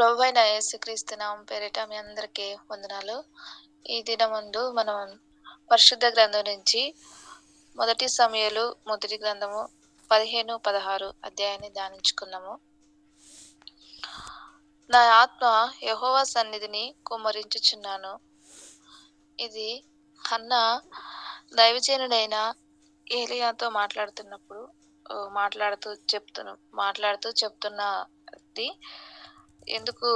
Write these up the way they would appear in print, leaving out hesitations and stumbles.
ప్రభువైన యేసుక్రీస్తు నామం పేరిట మీ అందరికీ వందనాలు. ఈ దినమందు మనం పరిశుద్ధ గ్రంథం నుంచి మొదటి సమూయేలు మొదటి గ్రంథము 15, 16 అధ్యాయాన్ని ధ్యానించుకుందాము. నా ఆత్మ యెహోవా సన్నిధిని కుమ్మరించుచున్నాను. ఇది హన్నా దైవజనుడైన ఏలీయాతో మాట్లాడుతున్నప్పుడు మాట్లాడుతూ చెప్తున్నది. ఎందుకు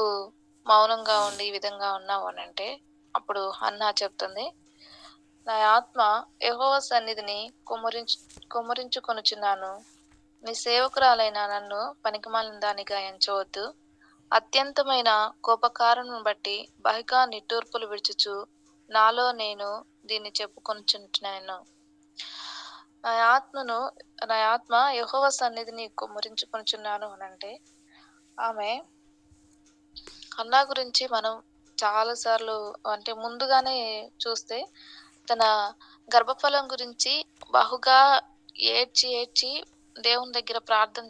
మౌనంగా ఉండి ఈ విధంగా ఉన్నావు అనంటే, అప్పుడు హన్నా చెప్తుంది, నా ఆత్మ యెహోవా సన్నిధిని కుమ్మరించుకొనుచున్నాను. నీ సేవకురాలైన నన్ను పనికిమాలిన దానిగా ఎంచవద్దు. అత్యంతమైన కోపకారణమును బట్టి బహుగా నిట్టూర్పులు విడుచుచు నాలో నేను దీన్ని చెప్పుకొనుచున్నాను. నా ఆత్మ యెహోవా సన్నిధిని కుమ్మరించుకొనుచున్నాను అనంటే, ఆమె హన్నా గురించి మనం చాలా సార్లు అంటే ముందుగానే చూస్తే తన గర్భఫలం గురించి బహుగా ఏడ్చి దేవుని దగ్గర ప్రార్థన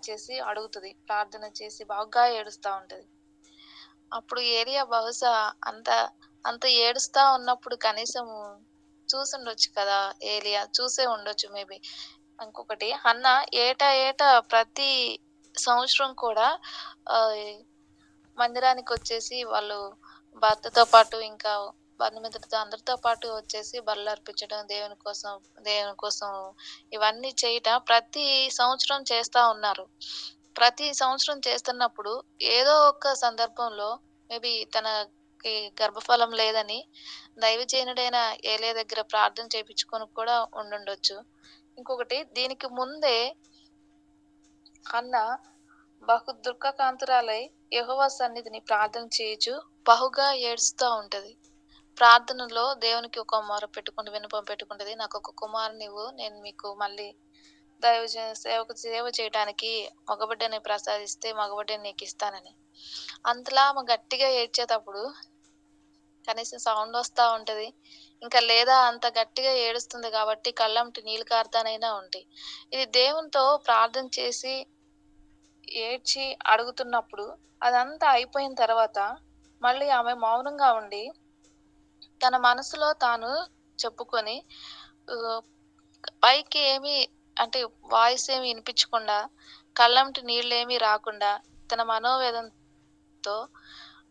చేసి అడుగుతది. ప్రార్థన చేసి బాగా ఏడుస్తా ఉంటది. అప్పుడు ఏలీయా బహుశా అంత అంత ఏడుస్తా ఉన్నప్పుడు కనీసము చూసుండొచ్చు కదా! ఏలీయా చూసే ఉండొచ్చు మేబీ. ఇంకొకటి హన్నా ఏటా ప్రతి సంవత్సరం కూడా ఆహ్, మందిరానికొచ్చేసి వాళ్ళు భర్తతో పాటు ఇంకా బంధుమిత్రులతో అందరితో పాటు వచ్చేసి బలులర్పించడం, దేవుని కోసం ఇవన్నీ ప్రతి సంవత్సరం చేస్తా ఉన్నారు. ప్రతి సంవత్సరం చేస్తున్నప్పుడు ఏదో ఒక సందర్భంలో మేబీ తనకి గర్భఫలం లేదని దైవజనుడైన ఏలీయా దగ్గర ప్రార్థన చేపించుకొని కూడా ఉండుండొచ్చు. ఇంకొకటి దీనికి ముందే హన్నా బహు దుఃఖకాంతురాలై యెహోవా సన్నిధిని ప్రార్థన చేయుచు బహుగా ఏడుస్తా ఉంటది. ప్రార్థనలో దేవునికి ఒక మొర విన్నపం పెట్టుకుంటది. నాకొక కుమారునివ్వు, నేను మీకు మళ్ళీ సేవ చేయటానికి మగబిడ్డని ప్రసాదిస్తే మగబిడ్డని నీకిస్తానని. అంతలా ఆమె గట్టిగా ఏడ్చేటప్పుడు కనీసం సౌండ్ వస్తా ఉంటది. ఇంకా లేదా అంత గట్టిగా ఏడుస్తుంది కాబట్టి కళ్ళెంట నీళ్ళు కారుతానైనా ఉంటాయి. ఇది దేవునితో ప్రార్థన చేసి ఏడ్చి అడుగుతున్నప్పుడు అదంతా అయిపోయిన తర్వాత మళ్ళీ ఆమె మౌనంగా ఉండి తన మనసులో తాను చెప్పుకొని పైకి ఏమి అంటే వాయిస్ ఏమి వినిపించకుండా కళ్ళెంట నీళ్ళేమీ రాకుండా తన మనోవేదనతో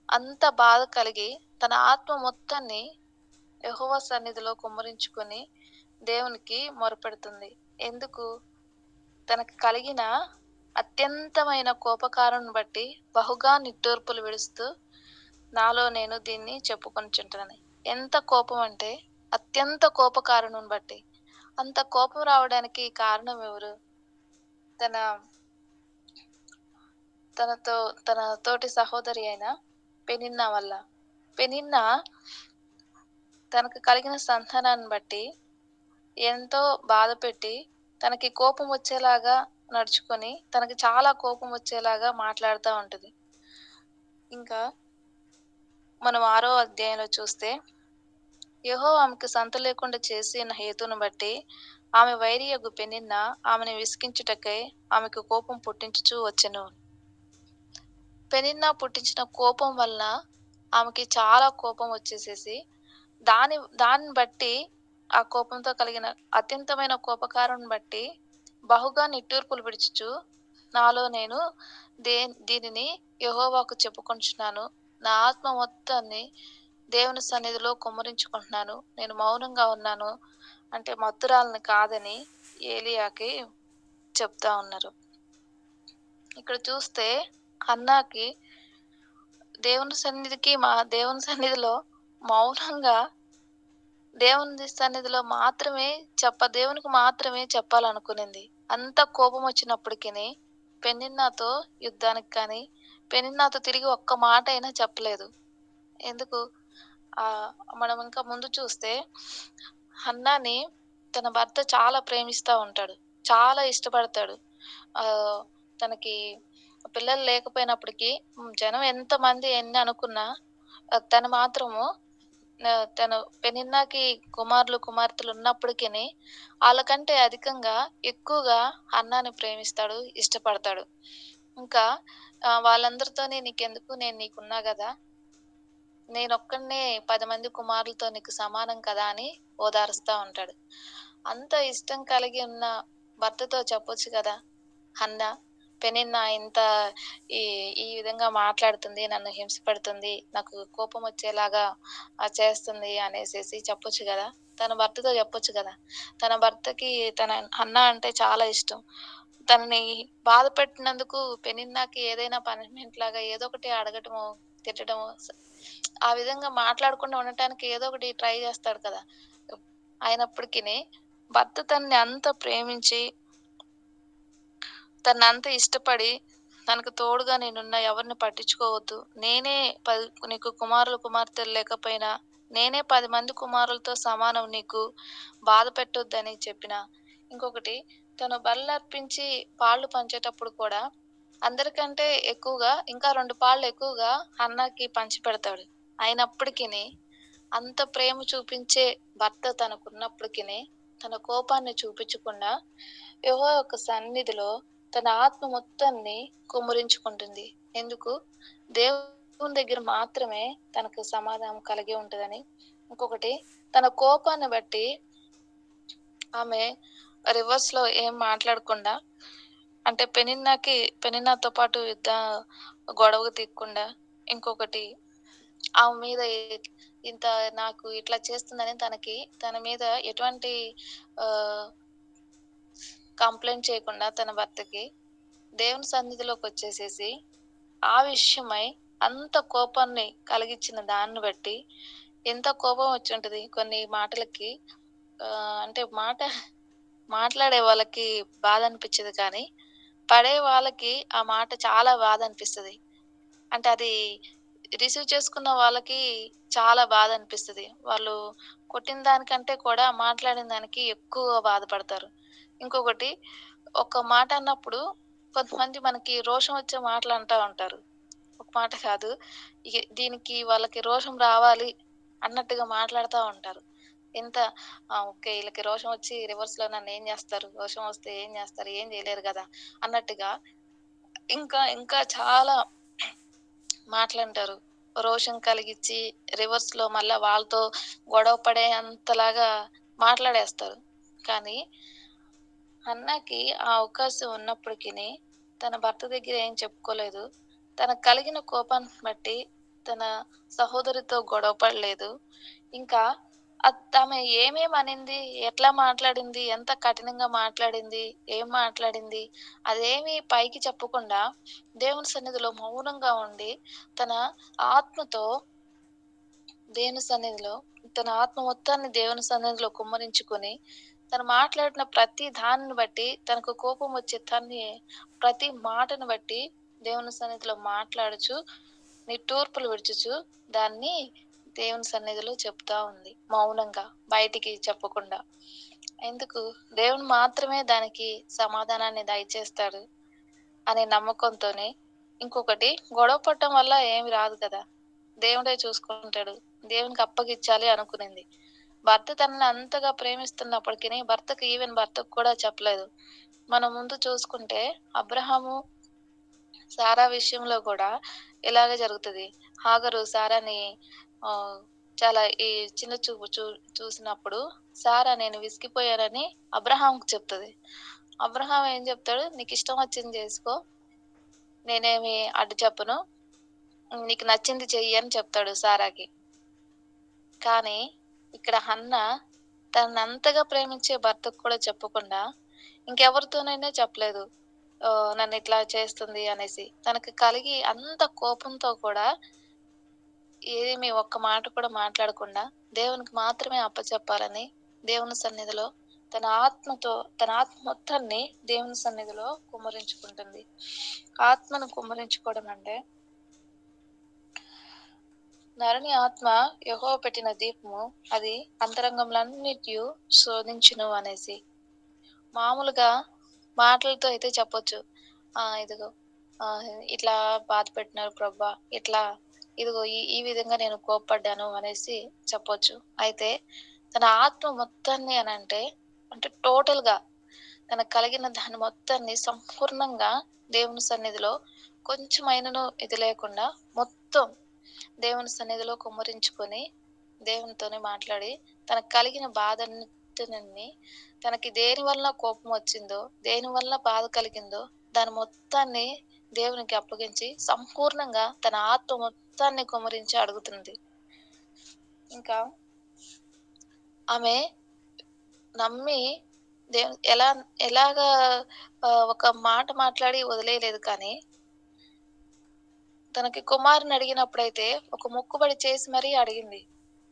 అంత బాధ కలిగి తన ఆత్మ మొత్తాన్ని యెహోవా సన్నిధిలో కుమ్మరించుకొని దేవునికి మొరపెడుతుంది. ఎందుకు? తనకు కలిగిన అత్యంతమైన కోపకారణం బట్టి బహుగా నిట్టూర్పులు విడుస్తూ నాలో నేను దీన్ని చెప్పుకొనుచుంటున్నాను. ఎంత కోపం అంటే అత్యంత కోపకారణం బట్టి. అంత కోపం రావడానికి కారణం ఎవరు? తన తనతో తన తోటి సహోదరి అయిన పెనిన్నా వల్ల. పెనిన్నా తనకు కలిగిన సంతానాన్ని బట్టి ఎంతో బాధపెట్టి తనకి కోపం వచ్చేలాగా నడుచుకొని తనకి చాలా కోపం వచ్చేలాగా మాట్లాడుతా ఉంటది. ఇంకా మనం 6వ అధ్యాయంలో చూస్తే యెహోవా ఆమెకు సంత లేకుండా చేసిన హేతువును బట్టి ఆమె వైరియగు పెనిన్నా ఆమెను విసిగించుటకై ఆమెకు కోపం పుట్టించుచూ వచ్చెను. పెనిన్నా పుట్టించిన కోపం వలన ఆమెకి చాలా కోపం వచ్చేసేసి దాన్ని బట్టి ఆ కోపంతో కలిగిన అత్యంతమైన కోపకారం బట్టి బహుగా నిట్టూర్పులు విడుచుచు నాలో నేను దీనిని యెహోవాకు చెప్పుకొనుచున్నాను. నా ఆత్మ మొత్తాన్ని దేవుని సన్నిధిలో కుమ్మరించుకుంటున్నాను. నేను మౌనంగా ఉన్నాను అంటే మత్తురాలని కాదని ఏలీయాకి చెప్తా ఉన్నారు. ఇక్కడ చూస్తే హన్నాకి దేవుని సన్నిధిలో మౌనంగా దేవునికి మాత్రమే చెప్పాలనుకునింది. అంత కోపం వచ్చినప్పటికిని పెనిన్నాతో యుద్ధానికి కానీ పెనిన్నాతో తిరిగి ఒక్క మాట అయినా చెప్పలేదు. ఎందుకు? మనం ఇంకా ముందు చూస్తే హన్నాని తన భర్త చాలా ప్రేమిస్తా ఉంటాడు. చాలా ఇష్టపడతాడు. తనకి పిల్లలు లేకపోయినప్పటికీ జనం ఎంతమంది ఎన్ని అనుకున్నా తను మాత్రము తను పెనిన్నాకి కుమారులు, కుమార్తెలు ఉన్నప్పటికిని ఆళ్ళకంటే ఎక్కువగా హన్నాని ప్రేమిస్తాడు, ఇష్టపడతాడు. ఇంకా వాళ్ళందరితోని నీకెందుకు నేను నీకున్నా గదా! నేనొక్కడినే 10 మంది కుమారులతో నీకు సమానం కదా! అని ఓదారుస్తా ఉంటాడు. అంత ఇష్టం కలిగి ఉన్న భర్తతో చెప్పొచ్చు గదా! హన్నా, పెనిన్నా ఇంత ఈ ఈ విధంగా మాట్లాడుతుంది, నన్ను హింసపెడుతుంది, నాకు కోపమొచ్చేలాగా చేస్తుంది అనేసేసి చెప్పొచ్చు గదా! తన భర్తతో చెప్పొచ్చు గదా! తన భర్తకి తన హన్నా అంటే చాలా ఇష్టం. తనని బాధ పెట్టినందుకు పెనిన్నాకి ఏదైనా పనిష్మెంట్ లాగా ఏదో ఒకటి అడగటమో, తిట్టడమో ఆ విధంగా మాట్లాడకుండా ఉండటానికి ఏదో ఒకటి ట్రై జేస్తాడు కదా! అయినప్పటికిని భర్త తనని అంత ప్రేమించి, తననంత ఇష్టపడి, తనకు తోడుగా నేనున్నా ఎవరిని పట్టించుకోవద్దు. నేనే నీకు కుమారులు, కుమార్తెలు లేకపోయినా, నేనే 10 మంది కుమారులతో సమానం నీకు. బాధ పెట్టొద్దని చెప్పినా, ఇంకొకటి తను బలులర్పించి పాలు పంచేటప్పుడు కూడా అందరికంటే ఎక్కువగా ఇంకా 2 పాళ్ళు ఎక్కువగా హన్నాకి పంచిపెడతాడు. అయినప్పటికిని అంత ప్రేమ చూపించే భర్త తనకున్నప్పటికిని, తన కోపాన్ని చూపించకుండా యెహోవా యొక్క సన్నిధిలో తన ఆత్మ మొత్తాన్ని కుమ్మరించుకుంటుంది. ఎందుకు? దేవుని దగ్గర మాత్రమే తనకు సమాధానం కలిగి ఉంటదని. ఇంకొకటి తన కోపాన్ని బట్టి ఆమె రివర్స్‌లో ఏం మాట్లాడకుండా అంటే పెనిన్నాతో పాటు గొడవకు దిగకుండా ఇంకొకటి ఆమె మీద ఇంత నాకు ఇట్లా చేస్తుందని తన మీద ఎటువంటి ఆహ్, కంప్లెయింట్ చేయకుండా తన భర్తకి దేవుని సన్నిధిలోకొచ్చేసేసి, ఆ విషయమై అంత కోపాన్ని కలిగించిన దాన్ని బట్టి ఎంత కోపం వచ్చుంటది కొన్ని మాటలకి. అంటే మాట్లాడే వాళ్ళకి బాధ అనిపిచ్చదు కానీ, పడే వాళ్ళకి ఆ మాట చాలా బాధ అనిపిస్తది. అంటే అది రిసీవ్ చేసుకున్న వాళ్ళకి చాలా బాధనిపిస్తది. వాళ్ళు కొట్టిన దానికంటే కూడా మాట్లాడిన దానికి ఎక్కువ బాధపడతారు. ఇంకొకటి ఒక మాట అన్నప్పుడు కొంతమంది మనకి రోషం వచ్చే మాటలు అంటా ఉంటారు. ఒక మాట కాదు. దీనికి వాళ్ళకి రోషం రావాలి అన్నట్టుగా మాట్లాడుతా ఉంటారు. ఎంత ఓకే. ఈళ్ళకి రోషం వచ్చి రివర్స్‌లో నన్నేం జేస్తారు? రోషం వస్తే ఏం జేస్తారు? ఏం జేయలేరు గదా! అన్నట్టుగా ఇంకా చాలా మాటలంటారు. రోషం కలిగిచ్చి రివర్స్‌లో మళ్ళా వాళ్ళతో గొడవ పడే అంతలాగా మాట్లాడేస్తారు. కానీ హన్నాకి ఆ అవకాశం ఉన్నప్పటికిని తన భర్త దగ్గర ఏం చెప్పుకోలేదు. తనకు కలిగిన కోపాన్ని బట్టి తన సహోదరితో గొడవ పడలేదు. ఇంకా ఆమె ఏమేమనింది, ఎట్లా మాట్లాడింది, ఎంత కఠినంగా మాట్లాడింది, ఏం మాట్లాడింది, అదేమీ పైకి చెప్పకుండా దేవుని సన్నిధిలో మౌనంగా ఉండి తన ఆత్మతో దేవుని సన్నిధిలో తన ఆత్మ మొత్తాన్ని దేవుని సన్నిధిలో కుమ్మరించుకొని, తను మాట్లాడిన ప్రతి దానిని బట్టి, తనకు కోపం వచ్చే ప్రతి మాటను బట్టి దేవుని సన్నిధిలో మాట్లాడుచు, నిట్టూర్పులు విడుచుచు, దాన్ని దేవుని సన్నిధిలో చెప్తా ఉంది. మౌనంగా, బయటికి చెప్పకుండా. ఎందుకు? దేవుడు మాత్రమే దానికి సమాధానాన్ని దయచేస్తాడు అనే నమ్మకంతోనే ఇంకొకటి గొడవ పడటం వల్ల ఏమి రాదు కదా! దేవుడే చూసుకుంటాడు. దేవునికి అప్పగిచ్చాలి అనుకునింది. భర్త తనని అంతగా ప్రేమిస్తున్నప్పటికిని భర్తకు కూడా చెప్పలేదు. మనం ముందు చూసుకుంటే అబ్రహాము, సారా విషయంలో కూడా ఇలాగే జరుగుతది. హాగరు సారాని ఆహ్, చాలా ఈ చిన్న చూపు చూసినప్పుడు సారా నేను విసిగిపోయానని అబ్రహాంకి చెప్తది. అబ్రహాం ఏం చెప్తాడు? "నీకిష్టం వచ్చింది చేసుకో. నేనేమి అడ్డు చెప్పను. నీకు నచ్చింది చెయ్యి" అని చెప్తాడు సారాకి. కానీ ఇక్కడ హన్నా తననంతగా ప్రేమించే భర్తకు కూడా చెప్పకుండా ఇంకెవరితోనైనా చెప్పలేదు. నన్నిట్లా చేస్తుంది అనేసి. తనకు కలిగి అంత కోపంతో కూడా ఏమి ఒక్క మాట కూడా మాట్లాడకుండా దేవునికి మాత్రమే అప్పచెప్పాలని దేవుని సన్నిధిలో తన ఆత్మ మొత్తాన్ని దేవుని సన్నిధిలో కుమ్మరించుకుంటుంది. ఆత్మను కుమ్మరించుకోవడం అంటే నరుని ఆత్మ యెహోవా పెట్టిన దీపము అది అంతరంగములన్నిటియు శోధించును అనేసి. మామూలుగా మాటలతో అయితే చెప్పొచ్చు. ఇదిగో ఇట్లా బాధ పెట్టినారు ప్రభా! ఇట్లా ఇదిగో ఈ ఈ విధంగా నేను కోప్పడ్డాను అనేసి చెప్పొచ్చు. అయితే తన ఆత్మ మొత్తాన్ని అంటే టోటల్‌గా తనకు కలిగిన దాన్ని మొత్తాన్ని సంపూర్ణంగా దేవుని సన్నిధిలో కొంచెమైనను ఇది లేకుండా మొత్తం దేవుని సన్నిధిలో కుమ్మరించుకొని, దేవునితోనే మాట్లాడి, తనకు కలిగిన బాధంతటిని తనకి దేని వల్ల కోపమొచ్చిందో, దేని వల్ల బాధ కలిగిందో, దాని మొత్తాన్ని దేవునికి అప్పగించి, సంపూర్ణంగా తన ఆత్మ మొత్తాన్ని కుమ్మరించి అడుగుతుంది. ఇంకా ఆమె నమ్మి ఎలాగా ఒక మాట మాట్లాడి వదిలేయలేదు కానీ, తనకి కుమారుని అడిగినప్పుడైతే ఒక మొక్కుబడి చేసి మరీ అడిగింది.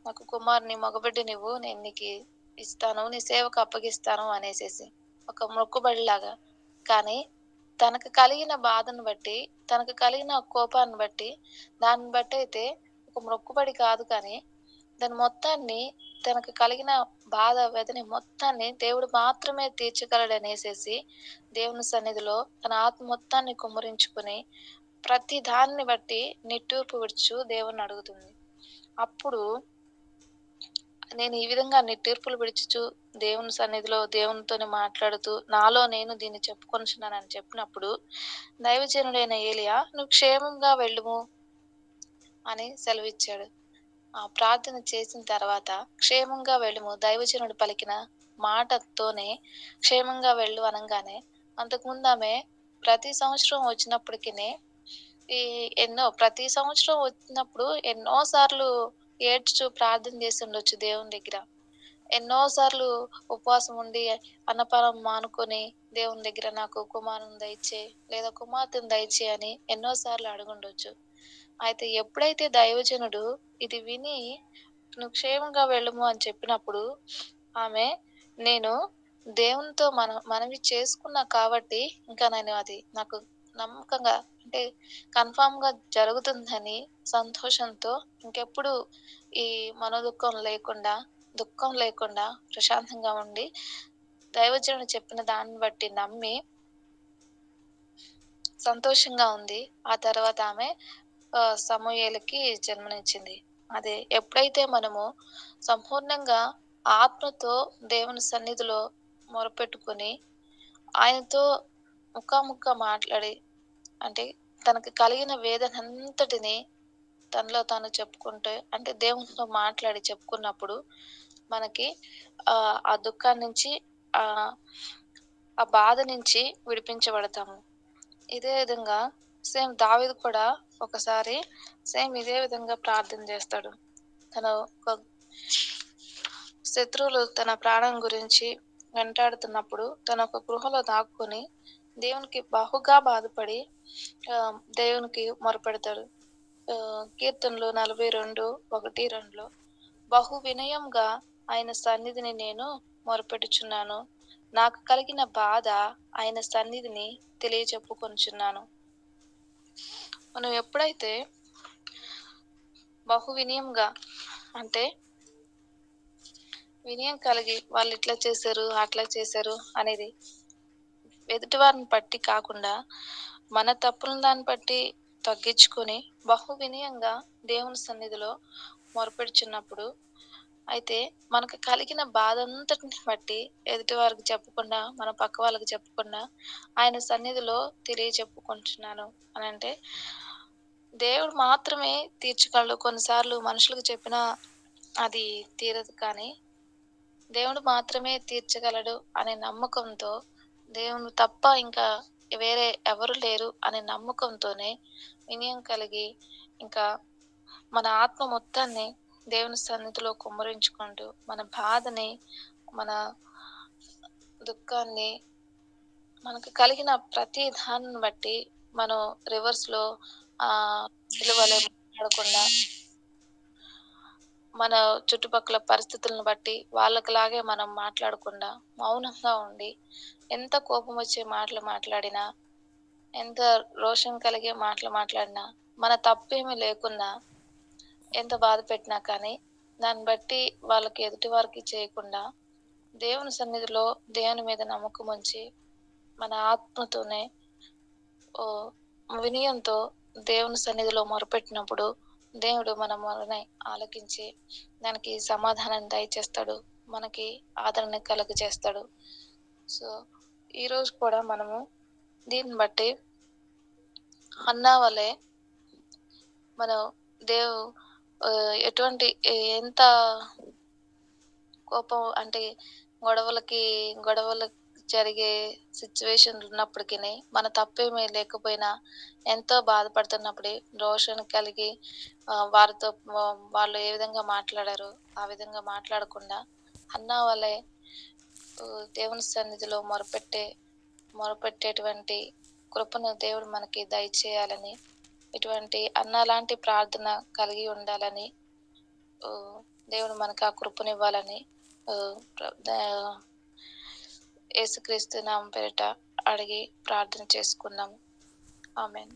నాకు కుమారుని మగబిడ్డనివ్వు నేను నీకు ఇస్తాను. నీ సేవకు అప్పగిస్తాను అనేసేసి. ఒక మొక్కుబడిలాగా. కానీ తనకు కలిగిన బాధను బట్టి, తనకు కలిగిన కోపాన్ని బట్టి, దాన్ని బట్టయితే ఒక మొక్కుబడి కాదు కానీ, దాని మొత్తాన్ని తనకు కలిగిన బాధ, వ్యధని మొత్తాన్ని దేవుడు మాత్రమే తీర్చగలడనేసేసి, దేవుని సన్నిధిలో తన ఆత్మ మొత్తాన్ని కుమ్మరించుకొని, ప్రతి దాన్ని బట్టి నిట్టూర్పు విడుచు దేవుణ్ణి అడుగుతుంది. అప్పుడు నేను ఈ విధంగా నిట్టూర్పులు విడుచుచు దేవుని సన్నిధిలో దేవునితోని మాట్లాడుతూ, నాలో నేను దీన్ని చెప్పుకొనుచున్నానని చెప్పినప్పుడు, దైవజనుడైన ఏలియా "నువ్వు క్షేమంగా వెళ్ళుము" అని సెలవిచ్చాడు. ఆ ప్రార్థన చేసిన తర్వాత క్షేమంగా వెళ్ళుము. దైవజనుడు పలికిన మాటతోనే క్షేమంగా వెళ్ళు అనంగానే, అంతకుముందు ఆమె ప్రతి సంవత్సరం వచ్చినప్పటికిని ప్రతి సంవత్సరం వచ్చినప్పుడు ఎన్నో సార్లు ఏడ్చుచు ప్రార్థన చేసి ఉండొచ్చు దేవుని దగ్గర. ఎన్నో సార్లు ఉపవాసం ఉండి అన్నపానం మానుకొని దేవుని దగ్గర నాకు కుమారుని దయచేయి లేదా కుమార్తెను దయచేయి అని ఎన్నో సార్లు అడుగుండొచ్చు. అయితే ఎప్పుడైతే దైవజనుడు ఇది విని నువ్వు క్షేమంగా వెళ్ళుము అని చెప్పినప్పుడు ఆమె నేను దేవునితో మనవి చేసుకున్నా కాబట్టి ఇంకా నేను అది నాకు నమ్మకంగా అంటే కన్ఫామ్‌గా జరుగుతుందని సంతోషంతో ఇంకెప్పుడు ఈ దుఃఖం లేకుండా ప్రశాంతంగా ఉండి దైవజనుడు చెప్పిన దాన్ని బట్టి నమ్మి సంతోషంగా ఉంది. ఆ తర్వాత ఆమె సమూయేలుకి జన్మనిచ్చింది. అదే ఎప్పుడైతే మనము సంపూర్ణంగా ఆత్మతో దేవుని సన్నిధిలో మొరపెట్టుకొని, ఆయనతో ముఖాముఖిగా మాట్లాడి అంటే తనకు కలిగిన వేదనంతటిని తనలో తాను చెప్పుకుంటే అంటే దేవునితో మాట్లాడి చెప్పుకున్నప్పుడు మనకి ఆ దుఃఖాన్నించి ఆహ్, ఆ బాధ నుంచి విడిపించబడతాము. ఇదే విధంగా సేమ్ దావీదు కూడా ఒకసారి సేమ్ ఇదే విధంగా ప్రార్థన చేస్తాడు. తన ఒక శత్రువులు తన ప్రాణం గురించి వెంటాడుతున్నప్పుడు తన ఒక గృహలో దాక్కొని దేవునికి బహుగా బాధపడి దేవునికి మొరపెడతాడు. కీర్తనలు 42, 1, 2లో బహు వినయంగా ఆయన సన్నిధిని నేను మొరపెట్టుచున్నాను. నాకు కలిగిన బాధ ఆయన సన్నిధిని తెలియచెప్పుకొనుచున్నాను. మనం ఎప్పుడైతే బహు వినయంగా అంటే వినయం కలిగి వాళ్ళు ఇట్లా చేశారు, అట్లా చేశారు అనేది ఎదుటివారిని బట్టి కాకుండా మన తప్పులను దాన్ని బట్టి తగ్గించుకొని బహు వినయంగా దేవుని సన్నిధిలో మొరపెడుచున్నప్పుడు అయితే మనకు కలిగిన బాధంతటిని బట్టి ఎదుటి వారికి చెప్పకుండా మన పక్క వాళ్ళకి చెప్పకుండా ఆయన సన్నిధిలో తెలియచెప్పుకుంటున్నాను అని అంటే దేవుడు మాత్రమే తీర్చగలడు. కొన్నిసార్లు మనుషులకు చెప్పినా అది తీరదు కానీ దేవుడు మాత్రమే తీర్చగలడు అనే నమ్మకంతో దేవుడు తప్ప ఇంకా వేరే ఎవరు లేరు అనే నమ్మకంతోనే వినయం కలిగి ఇంకా మన ఆత్మ మొత్తాన్ని దేవుని సన్నిధిలో కుమ్మరించుకుంటూ మన బాధని మన దుఃఖాన్ని మనకు కలిగిన ప్రతి దాన్ని బట్టి మనం రివర్స్‌లో విలువలే మాట్లాడకుండా మన చుట్టుపక్కల పరిస్థితులను బట్టి వాళ్ళకిలాగే మనం మాట్లాడకుండా మౌనంగా ఉండి ఎంత కోపం వచ్చే మాటలు మాట్లాడినా, ఎంత రోషం కలిగే మాటలు మాట్లాడినా, మన తప్పేమీ లేకున్నా, ఎంత బాధ పెట్టినా కానీ దాన్ని బట్టి వాళ్ళకి ఎదుటి వారికి చేయకుండా దేవుని సన్నిధిలో దేవుని మీద నమ్మకం ఉంచి మన ఆత్మతోనే వినయంతో దేవుని సన్నిధిలో మొరపెట్టినప్పుడు దేవుడు మన మొరని ఆలకించి దానికి సమాధానాన్ని దయచేస్తాడు. మనకి ఆదరణ కలుగజేస్తాడు. సో, ఈరోజు కూడా మనము దీన్ని బట్టి అన్నా వలె మనం దేవు ఎటువంటి ఎంత కోపం అంటే గొడవలకి గొడవలు జరిగే సిట్యుయేషన్లు ఉన్నప్పటికిని మన తప్పేమీ లేకపోయినా ఎంతో బాధపడుతున్నప్పుడు రోషం కలిగి వారితో వాళ్ళు ఏ విధంగా మాట్లాడారో ఆ విధంగా మాట్లాడకుండా అన్నా వలె దేవుని సన్నిధిలో మొరపెట్టేటువంటి కృపను దేవుడు మనకి దయచేయాలని, ఇటువంటి అన్నలాంటి ప్రార్థన కలిగి ఉండాలని, దేవుడు మనకు ఆ కృపనివ్వాలని యేసుక్రీస్తు నామం పేరిట అడిగి ప్రార్థన చేసుకున్నాము. ఆమేన్.